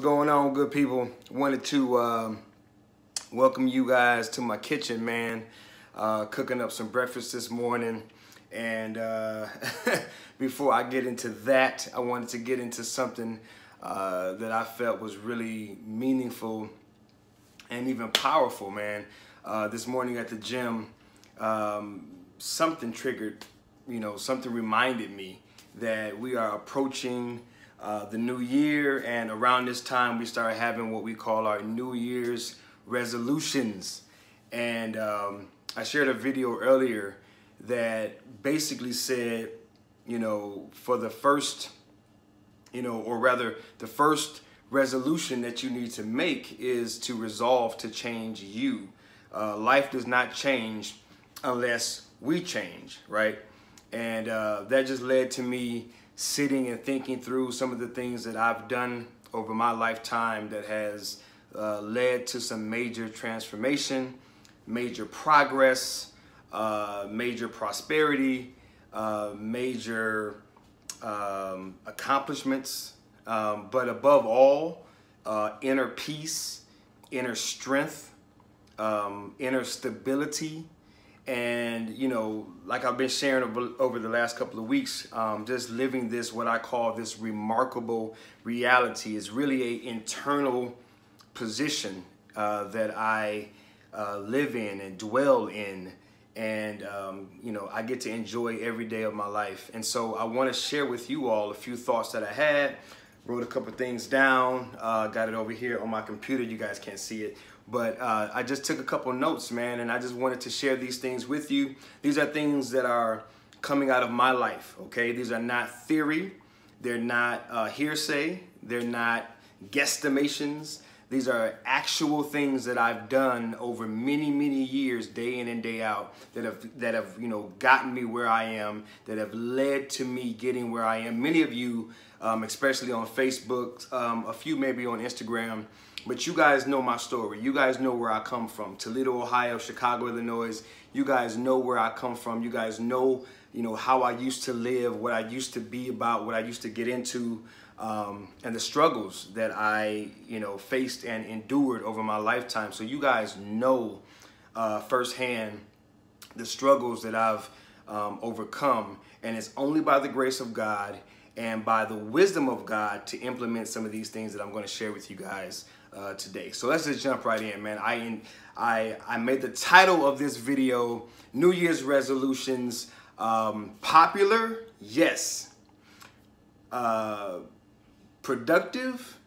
What's going on, good people? Wanted to welcome you guys to my kitchen, man. Cooking up some breakfast this morning, and before I get into that, I wanted to get into something that I felt was really meaningful and even powerful, man. This morning at the gym, something triggered, something reminded me that we are approaching the new year, and around this time we start having what we call our New Year's resolutions. And I shared a video earlier that basically said, for the first, or rather the first resolution that you need to make is to resolve to change you. Life does not change unless we change, right? And that just led to me sitting and thinking through some of the things that I've done over my lifetime that has led to some major transformation, major progress, major prosperity, major accomplishments, but above all, inner peace, inner strength, inner stability. And, like I've been sharing over the last couple of weeks, just living this, what I call this remarkable reality, is really an internal position that I live in and dwell in. And, I get to enjoy every day of my life. And so I want to share with you all a few thoughts that I had, wrote a couple things down, got it over here on my computer. You guys can't see it. But I just took a couple notes, man, and I just wanted to share these things with you. These are things that are coming out of my life, okay? These are not theory. They're not hearsay. They're not guesstimations. These are actual things that I've done over many, many years, day in and day out, that have gotten me where I am, that have led to me getting where I am. Many of you, especially on Facebook, a few maybe on Instagram, but you guys know my story. You guys know where I come from. Toledo, Ohio, Chicago, Illinois. You guys know where I come from. You guys know, how I used to live, what I used to be about, what I used to get into, and the struggles that I, faced and endured over my lifetime. So you guys know firsthand the struggles that I've overcome. And it's only by the grace of God and by the wisdom of God to implement some of these things that I'm going to share with you guys today. So let's just jump right in, man. I made the title of this video, New Year's resolutions. Popular? Yes. Productive?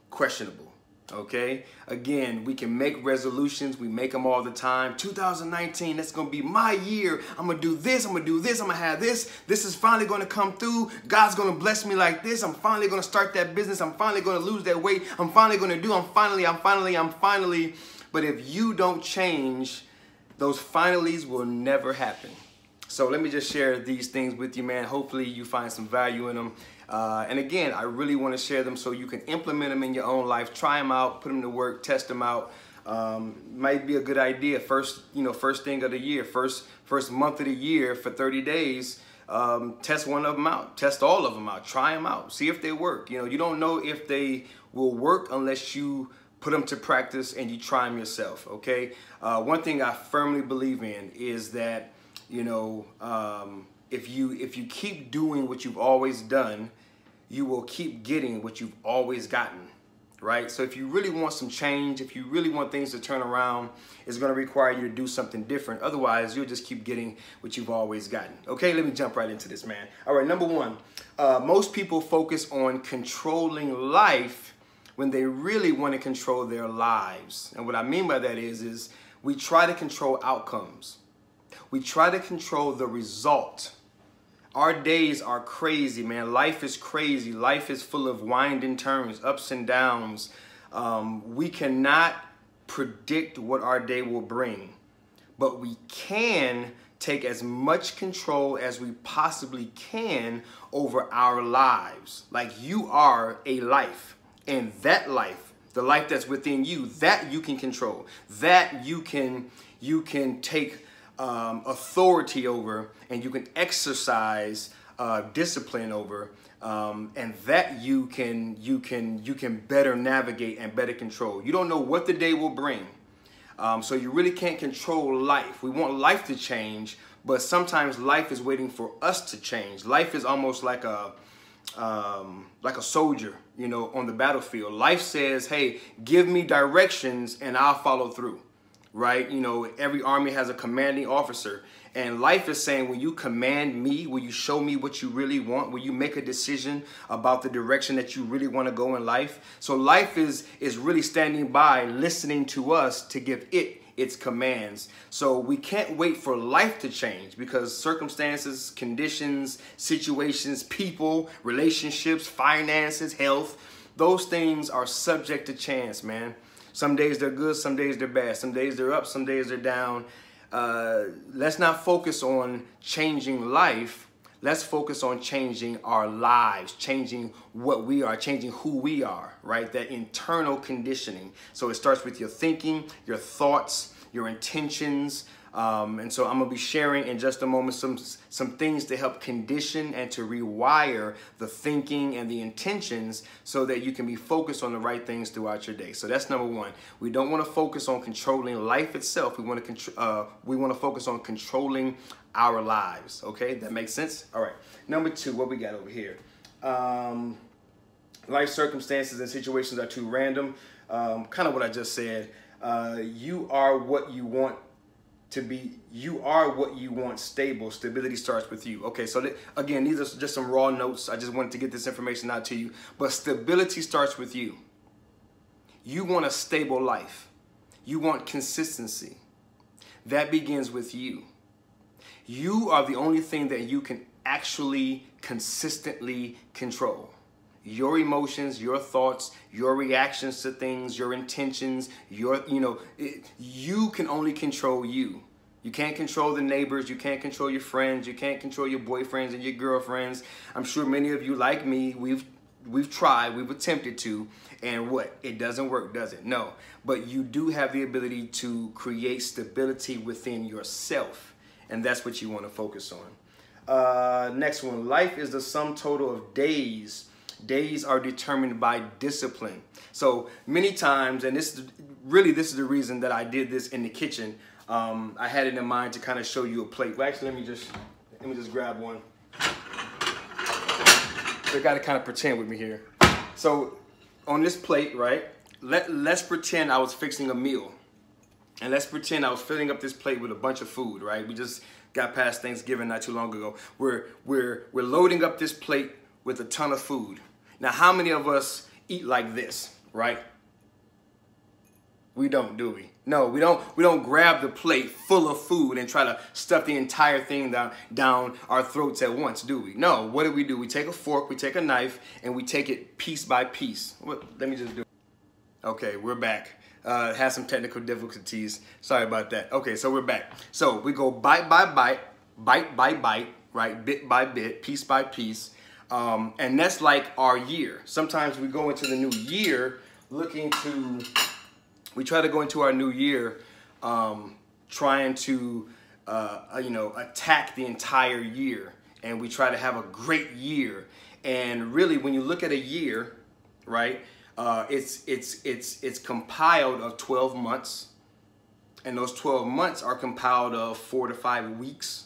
Questionable. Okay, again, we can make resolutions. We make them all the time. 2019, that's gonna be my year. I'm gonna do this, I'm gonna do this, I'm gonna have this. This is finally gonna come through. God's gonna bless me like this. I'm finally gonna start that business. I'm finally gonna lose that weight. I'm finally gonna do, I'm finally. But if you don't change, those finallys will never happen. So let me just share these things with you, man. Hopefully you find some value in them. And again, I really want to share them so you can implement them in your own life. Try them out, put them to work, test them out. Might be a good idea. First thing of the year, first month of the year for 30 days. Test one of them out. Test all of them out. Try them out. See if they work. You don't know if they will work unless you put them to practice and you try them yourself. Okay. One thing I firmly believe in is that if you keep doing what you've always done, you will keep getting what you've always gotten, right? So if you really want some change, if you really want things to turn around, it's going to require you to do something different. Otherwise, you'll just keep getting what you've always gotten. Okay, let me jump right into this, man. All right, number one, most people focus on controlling life when they really want to control their lives. And what I mean by that is we try to control outcomes. We try to control the result. Our days are crazy, man. Life is crazy. Life is full of winding turns, ups and downs. We cannot predict what our day will bring, but we can take as much control as we possibly can over our lives. Like, you are a life, and that life, the life that's within you, that you can control, that you can take authority over, and you can exercise discipline over, and that you can better navigate and better control. You don't know what the day will bring, so you really can't control life. We want life to change, but sometimes life is waiting for us to change. Life is almost like a soldier, you know, on the battlefield. Life says, hey, give me directions and I'll follow through, right? You know, every army has a commanding officer, and life is saying, will you command me? Will you show me what you really want? Will you make a decision about the direction that you really want to go in life? So life is really standing by, listening to us to give it its commands. So we can't wait for life to change, because circumstances, conditions, situations, people, relationships, finances, health, those things are subject to chance, man. Some days they're good, some days they're bad, some days they're up, some days they're down. Let's not focus on changing life. Let's focus on changing our lives, changing what we are, changing who we are, right? That internal conditioning. So it starts with your thinking, your thoughts, your intentions. And so I'm gonna be sharing in just a moment some things to help condition and to rewire the thinking and the intentions so that you can be focused on the right things throughout your day. So that's number one. We don't want to focus on controlling life itself. We want to focus on controlling our lives. Okay, that makes sense? All right. Number two, what we got over here? Life circumstances and situations are too random. Kind of what I just said. You are what you want to be. You are what you want stable. Stability starts with you. Okay, so again, these are just some raw notes. I just wanted to get this information out to you. But stability starts with you. You want a stable life. You want consistency. That begins with you. You are the only thing that you can actually consistently control. Your emotions, your thoughts, your reactions to things, your intentions, you can only control you. You can't control the neighbors, you can't control your friends, you can't control your boyfriends and your girlfriends. I'm sure many of you, like me, we've tried, we've attempted to, and what? It doesn't work, does it? No. But you do have the ability to create stability within yourself, and that's what you want to focus on. Next one, life is the sum total of days. Days are determined by discipline. So many times, and this is the reason that I did this in the kitchen. I had it in mind to kind of show you a plate. Well, actually, let me just grab one. So you got to kind of pretend with me here. So on this plate, right? Let's pretend I was fixing a meal, and let's pretend I was filling up this plate with a bunch of food, right? We just got past Thanksgiving not too long ago. We're loading up this plate with a ton of food. Now, how many of us eat like this, right? We don't, do we? No, we don't grab the plate full of food and try to stuff the entire thing down our throats at once, do we? No, what do? We take a fork, we take a knife, and we take it piece by piece. Let me just do it. Okay, we're back. Had some technical difficulties. Sorry about that. Okay, so we're back. So we go bite by bite, bite by bite, right? Bit by bit, piece by piece. And that's like our year. Sometimes we go into the new year we try to go into our new year trying to, attack the entire year. And we try to have a great year. And really, when you look at a year, right, it's compiled of 12 months. And those 12 months are compiled of 4 to 5 weeks,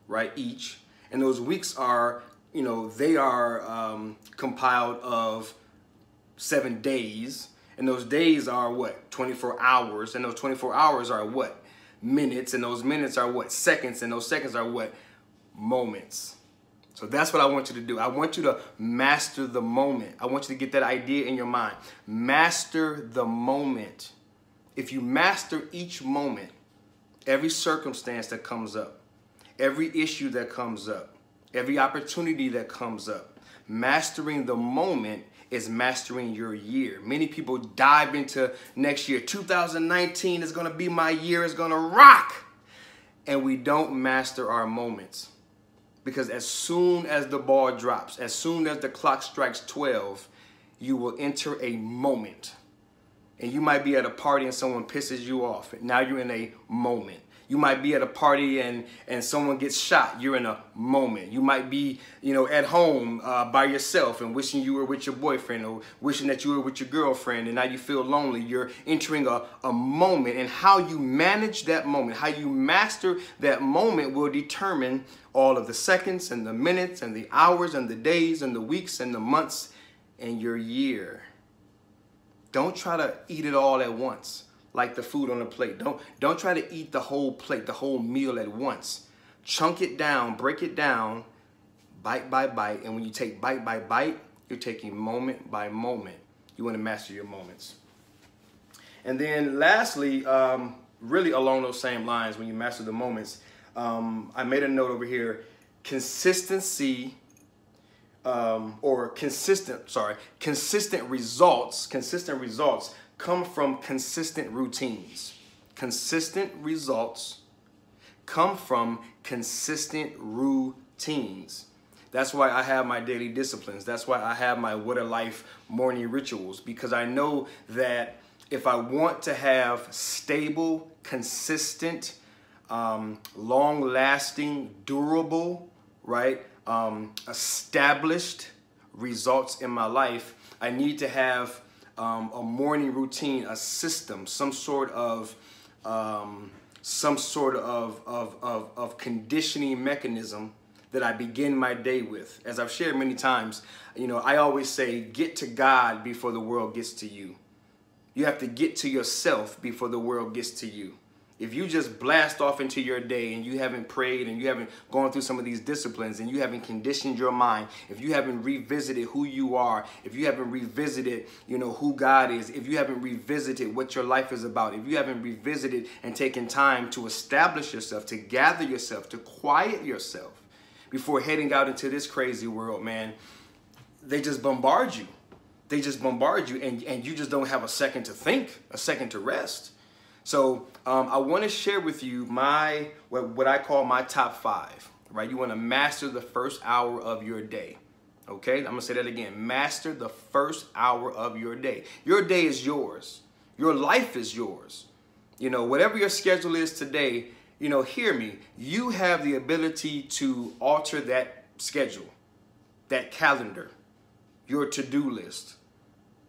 right, each. And those weeks are, they are compiled of 7 days. And those days are what? 24 hours. And those 24 hours are what? Minutes. And those minutes are what? Seconds. And those seconds are what? Moments. So that's what I want you to do. I want you to master the moment. I want you to get that idea in your mind. Master the moment. If you master each moment, every circumstance that comes up, every issue that comes up, every opportunity that comes up, mastering the moment is mastering your year. Many people dive into next year. 2019 is going to be my year. It's going to rock. And we don't master our moments. Because as soon as the ball drops, as soon as the clock strikes 12, you will enter a moment. And you might be at a party and someone pisses you off. Now you're in a moment. You might be at a party and someone gets shot. You're in a moment. You might be, at home by yourself and wishing you were with your boyfriend, or wishing that you were with your girlfriend, and now you feel lonely. You're entering a moment, and how you manage that moment, how you master that moment will determine all of the seconds and the minutes and the hours and the days and the weeks and the months and your year. Don't try to eat it all at once, like the food on the plate. Don't try to eat the whole plate, the whole meal at once. Chunk it down, break it down, bite by bite. And when you take bite by bite, you're taking moment by moment. You want to master your moments. And then lastly, really along those same lines, when you master the moments, I made a note over here: consistency, consistent results come from consistent routines. Consistent results come from consistent routines. That's why I have my daily disciplines. That's why I have my What a Life morning rituals, because I know that if I want to have stable, consistent, long-lasting, durable, right, established results in my life, I need to have a morning routine, a system, some sort of conditioning mechanism that I begin my day with. As I've shared many times, I always say, get to God before the world gets to you. You have to get to yourself before the world gets to you. If you just blast off into your day and you haven't prayed and you haven't gone through some of these disciplines and you haven't conditioned your mind, if you haven't revisited who you are, if you haven't revisited, who God is, if you haven't revisited what your life is about, if you haven't revisited and taken time to establish yourself, to gather yourself, to quiet yourself before heading out into this crazy world, man, they just bombard you. They just bombard you, and you just don't have a second to think, a second to rest. So I want to share with you what I call my top 5, right? You want to master the first hour of your day, okay? I'm going to say that again. Master the first hour of your day. Your day is yours. Your life is yours. Whatever your schedule is today, hear me. You have the ability to alter that schedule, that calendar, your to-do list.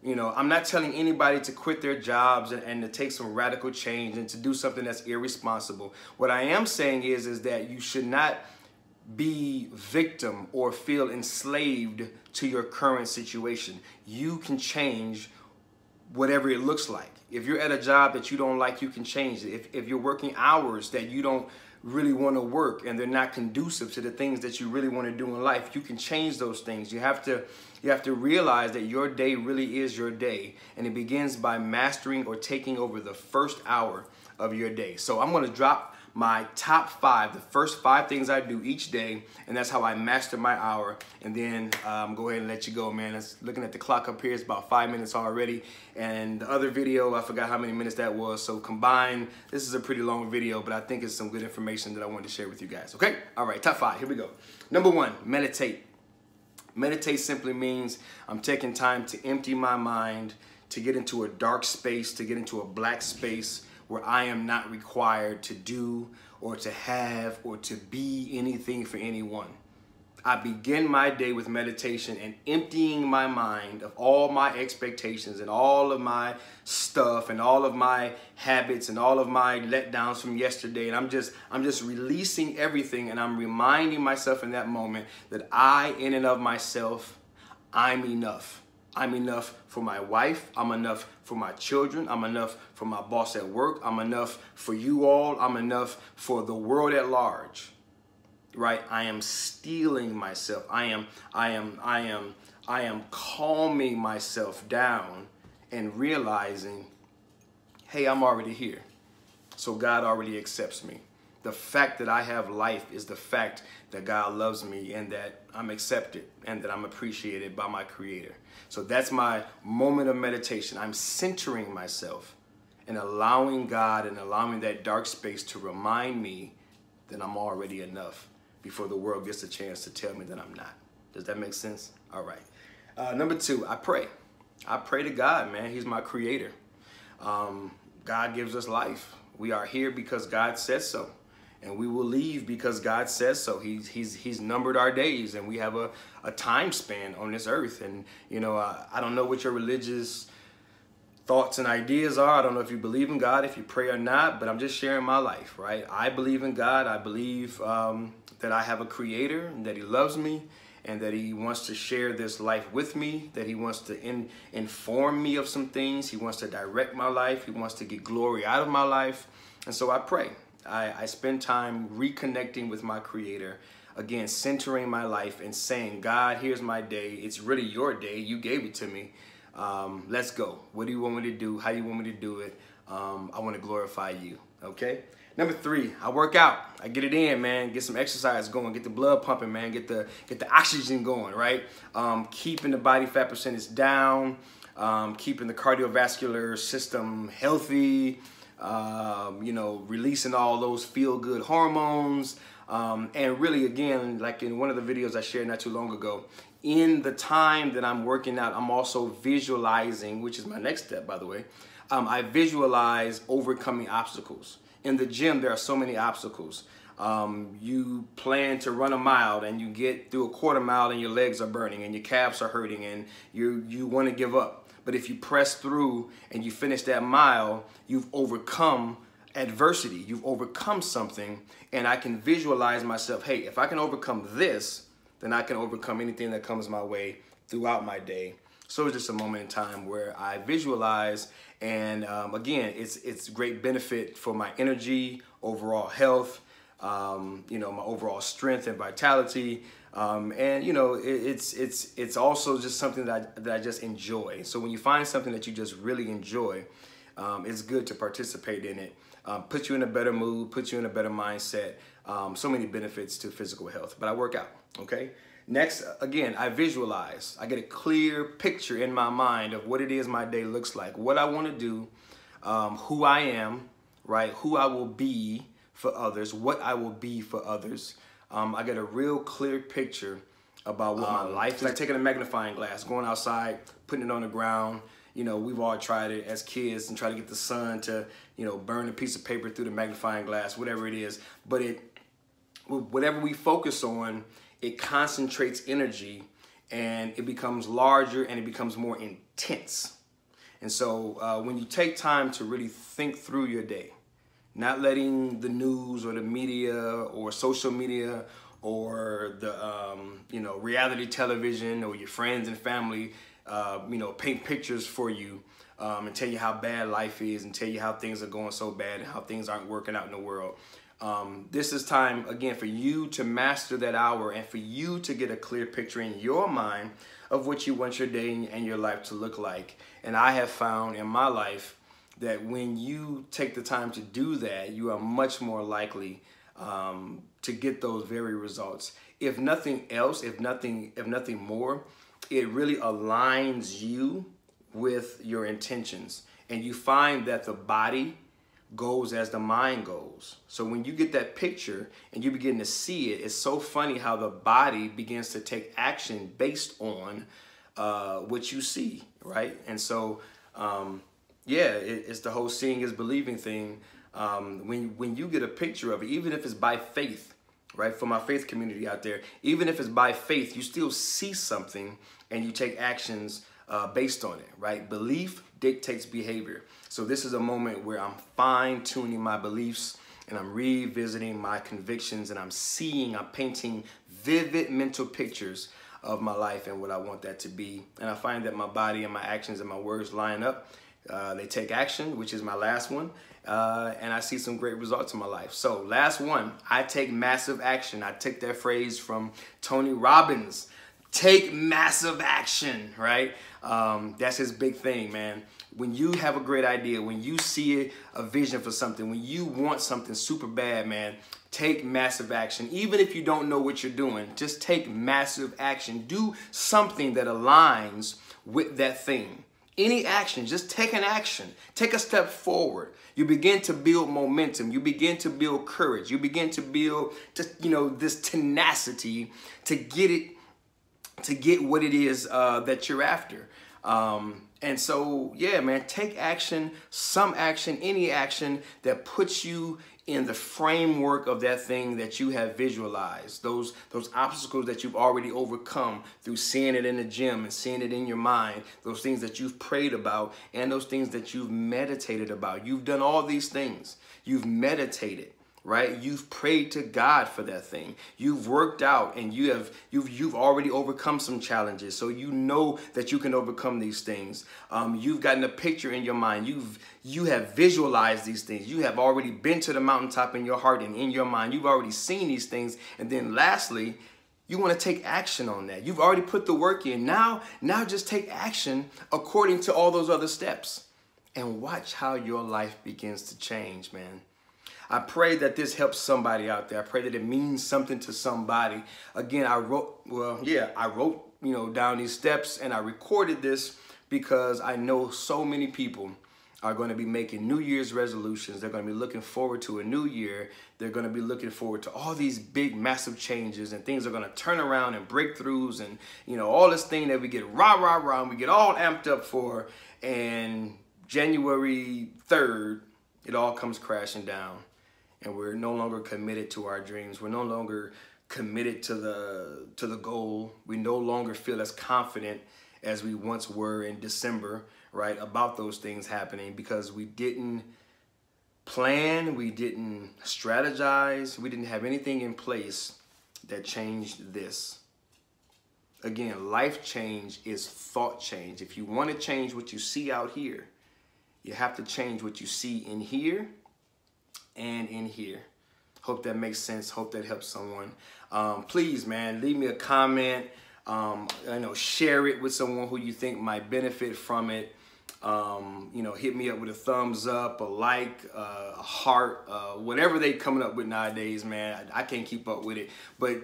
I'm not telling anybody to quit their jobs and to take some radical change and to do something that's irresponsible. What I am saying is that you should not be victim or feel enslaved to your current situation. You can change whatever it looks like. If you're at a job that you don't like, you can change it. If you're working hours that you don't really want to work and they're not conducive to the things that you really want to do in life, you can change those things. You have to realize that your day really is your day, and it begins by mastering or taking over the first hour of your day. So I'm going to drop my top 5, the first 5 things I do each day, and that's how I master my hour. And then go ahead and let you go, man. Looking at the clock up here, it's about 5 minutes already. And the other video, I forgot how many minutes that was. So combined, this is a pretty long video, but I think it's some good information that I wanted to share with you guys. Okay? All right, top 5. Here we go. Number 1, meditate. Meditate simply means I'm taking time to empty my mind, to get into a dark space, to get into a black space where I am not required to do or to have or to be anything for anyone. I begin my day with meditation and emptying my mind of all my expectations and all of my stuff and all of my habits and all of my letdowns from yesterday. And I'm just releasing everything, and I'm reminding myself in that moment that I, in and of myself, I'm enough. I'm enough for my wife. I'm enough for my children. I'm enough for my boss at work. I'm enough for you all. I'm enough for the world at large. Right? I am steeling myself. I am calming myself down and realizing, hey, I'm already here. So God already accepts me. The fact that I have life is the fact that God loves me and that I'm accepted and that I'm appreciated by my Creator. So that's my moment of meditation. I'm centering myself and allowing God and allowing that dark space to remind me that I'm already enough before the world gets a chance to tell me that I'm not. Does that make sense? All right. Number 2, I pray. I pray to God, man. He's my Creator. God gives us life. We are here because God says so. And we will leave because God says so. He's numbered our days, and we have a time span on this earth. And, you know, I don't know what your religious thoughts and ideas are. I don't know if you believe in God, if you pray or not, but I'm just sharing my life, right? I believe in God. I believe that I have a creator and that he loves me and that he wants to share this life with me, that he wants to inform me of some things. He wants to direct my life. He wants to get glory out of my life. And so I pray. I spend time reconnecting with my creator, again, centering my life and saying, God, here's my day. It's really your day. You gave it to me. Let's go. What do you want me to do? How do you want me to do it? I want to glorify you. Okay. Number 3, I work out. I get it in, man. Get some exercise going. Get the blood pumping, man. Get the oxygen going, right? Keeping the body fat percentage down. Keeping the cardiovascular system healthy. You know, releasing all those feel-good hormones. And really, again, like in one of the videos I shared not too long ago, in the time that I'm working out, I'm also visualizing, which is my next step, by the way. I visualize overcoming obstacles. In the gym, there are so many obstacles. You plan to run a mile and you get through a quarter mile and your legs are burning and your calves are hurting and you want to give up. But if you press through and you finish that mile, you've overcome adversity. You've overcome something, and I can visualize myself, hey, if I can overcome this, then I can overcome anything that comes my way throughout my day. So it's just a moment in time where I visualize, and again, it's great benefit for my energy, overall health, you know, my overall strength and vitality. And you know, it's also just something that I just enjoy. So when you find something that you just really enjoy, it's good to participate in it. Puts you in a better mood, puts you in a better mindset. So many benefits to physical health. But I work out, okay? Next, again, I visualize. I get a clear picture in my mind of what it is my day looks like, what I want to do, who I am, right? Who I will be for others, what I will be for others. I get a real clear picture about what my life is like. Taking a magnifying glass, going outside, putting it on the ground. You know, we've all tried it as kids and try to get the sun to, you know, burn a piece of paper through the magnifying glass, whatever it is. But whatever we focus on, it concentrates energy and it becomes larger and it becomes more intense. And so when you take time to really think through your day, not letting the news or the media or social media or the you know, reality television or your friends and family you know, paint pictures for you and tell you how bad life is and tell you how things are going so bad and how things aren't working out in the world. This is time, again, for you to master that hour and for you to get a clear picture in your mind of what you want your day and your life to look like. And I have found in my life that when you take the time to do that, you are much more likely to get those very results. If nothing else, if nothing more, it really aligns you with your intentions. And you find that the body goes as the mind goes. So when you get that picture and you begin to see it, it's so funny how the body begins to take action based on what you see, right? And so, yeah, it's the whole seeing is believing thing. When you get a picture of it, even if it's by faith, right? For my faith community out there, even if it's by faith, you still see something and you take actions based on it, right? Belief dictates behavior. So this is a moment where I'm fine-tuning my beliefs and I'm revisiting my convictions and I'm painting vivid mental pictures of my life and what I want that to be. And I find that my body and my actions and my words line up. They take action, which is my last one. And I see some great results in my life. So last one, I take massive action. I take that phrase from Tony Robbins. Take massive action, right? That's his big thing, man. When you have a great idea, when you see a vision for something, when you want something super bad, man, take massive action. Even if you don't know what you're doing, just take massive action. Do something that aligns with that thing. Any action, just take an action. Take a step forward. You begin to build momentum. You begin to build courage. You begin to build just, you know, this tenacity to get what it is that you're after. And so, yeah, man, take action, some action, any action that puts you in the framework of that thing that you have visualized, those obstacles that you've already overcome through seeing it in the gym and seeing it in your mind, those things that you've prayed about and those things that you've meditated about. You've done all these things. You've meditated, right? You've prayed to God for that thing. You've worked out and you've already overcome some challenges. So you know that you can overcome these things. You've gotten a picture in your mind. You have visualized these things. You have already been to the mountaintop in your heart and in your mind. You've already seen these things. And then lastly, you want to take action on that. You've already put the work in. Now just take action according to all those other steps and watch how your life begins to change, man. I pray that this helps somebody out there. I pray that it means something to somebody. Again, I wrote, down these steps, and I recorded this because I know so many people are going to be making New Year's resolutions. They're going to be looking forward to a new year. They're going to be looking forward to all these big, massive changes, and things are going to turn around and breakthroughs and, all this thing that we get rah, rah, rah, and we get all amped up for. And January 3rd, it all comes crashing down. And we're no longer committed to our dreams. We're no longer committed to the goal. We no longer feel as confident as we once were in December, right, about those things happening because we didn't plan, we didn't strategize, we didn't have anything in place that changed this. Again, life change is thought change. If you want to change what you see out here, you have to change what you see in here and in here. Hope that makes sense. Hope that helps someone. Please, man, leave me a comment. Share it with someone who you think might benefit from it. Hit me up with a thumbs up, a like, a heart, whatever they coming up with nowadays, man. I can't keep up with it, but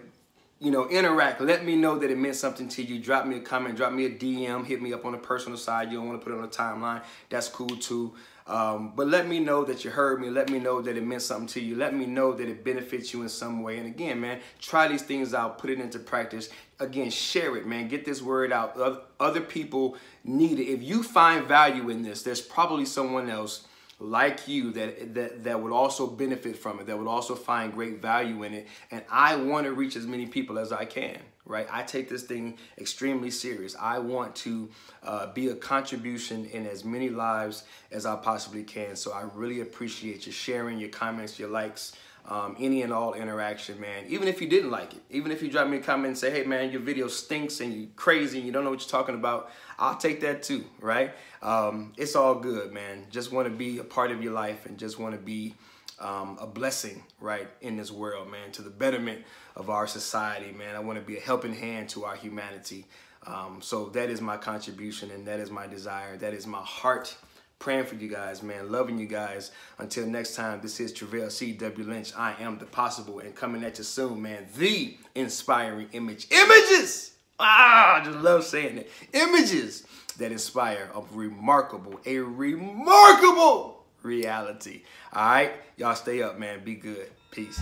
interact. Let me know that it meant something to you. Drop me a comment, drop me a DM, hit me up on the personal side. You don't want to put it on a timeline. That's cool too. But let me know that you heard me. Let me know that it meant something to you. Let me know that it benefits you in some way. And again, man, try these things out. Put it into practice. Again, share it, man. Get this word out. Other people need it. If you find value in this, there's probably someone else like you that would also benefit from it, that would also find great value in it. And I want to reach as many people as I can, right? I take this thing extremely serious. I want to be a contribution in as many lives as I possibly can. So I really appreciate your sharing, your comments, your likes, any and all interaction, man. Even if you didn't like it, even if you drop me a comment and say, hey, man, your video stinks and you're crazy and you don't know what you're talking about, I'll take that too, right? It's all good, man. Just want to be a part of your life and just want to be a blessing, right, in this world, man, to the betterment of our society, man. I want to be a helping hand to our humanity. So that is my contribution and that is my desire. That is my heart. Praying for you guys, man. Loving you guys. Until next time, this is Travell C.W. Lynch. I am the possible and coming at you soon, man. The inspiring image. Images! I just love saying it. Images that inspire a remarkable reality. All right? Y'all stay up, man. Be good. Peace.